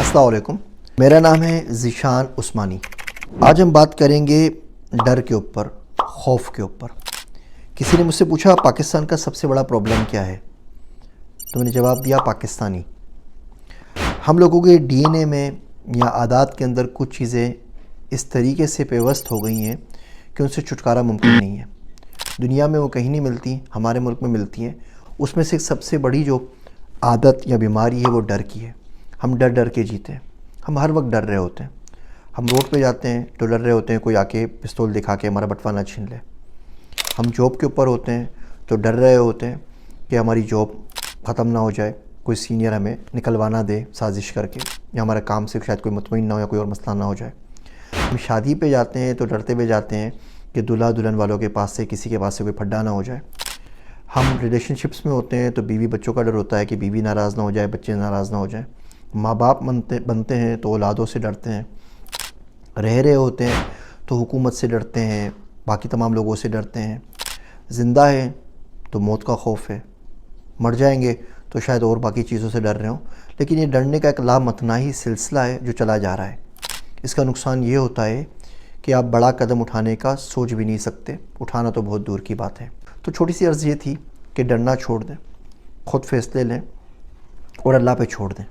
अस्सलाम वालेकुम, मेरा नाम है ज़ीशान उस्मानी। आज हम बात करेंगे डर के ऊपर, खौफ के ऊपर। किसी ने मुझसे पूछा पाकिस्तान का सबसे बड़ा प्रॉब्लम क्या है, तो मैंने जवाब दिया पाकिस्तानी। हम लोगों के डीएनए में या आदात के अंदर कुछ चीज़ें इस तरीके से पेवस्त हो गई हैं कि उनसे छुटकारा मुमकिन नहीं है। दुनिया में वो कहीं नहीं मिलती, हमारे मुल्क में मिलती हैं। उसमें से सबसे बड़ी जो आदत या बीमारी है वो डर की है। हम डर डर के जीते हैं, हम हर वक्त डर रहे होते हैं। हम रोड पे जाते हैं तो डर रहे होते हैं कोई आके पिस्तौल दिखा के हमारा बटवा ना छीन ले। हम जॉब के ऊपर होते हैं तो डर रहे होते हैं कि हमारी जॉब ख़त्म ना हो जाए, कोई सीनियर हमें निकलवाना दे साजिश करके, या हमारे काम से शायद कोई मुतमईन ना हो या कोई और मसला ना हो जाए। हम शादी पे जाते हैं तो डरते हुए जाते हैं कि दूल्हा दुल्हन वालों के पास से किसी के पास से कोई फड्डा ना हो जाए। हम रिलेशनशिप्स में होते हैं तो बीवी बच्चों का डर होता है कि बीवी नाराज़ ना हो जाए, बच्चे नाराज़ ना हो जाए। माँ बाप बनते हैं तो औलादों से डरते हैं। रह रहे होते हैं तो हुकूमत से डरते हैं, बाकी तमाम लोगों से डरते हैं। ज़िंदा है तो मौत का खौफ है, मर जाएंगे तो शायद और बाकी चीज़ों से डर रहे हों। लेकिन ये डरने का एक लामतनाही सिलसिला है जो चला जा रहा है। इसका नुकसान ये होता है कि आप बड़ा कदम उठाने का सोच भी नहीं सकते, उठाना तो बहुत दूर की बात है। तो छोटी सी अर्ज़ ये थी कि डरना छोड़ दें, ख़ुद फ़ैसले लें और अल्लाह पे छोड़ दें।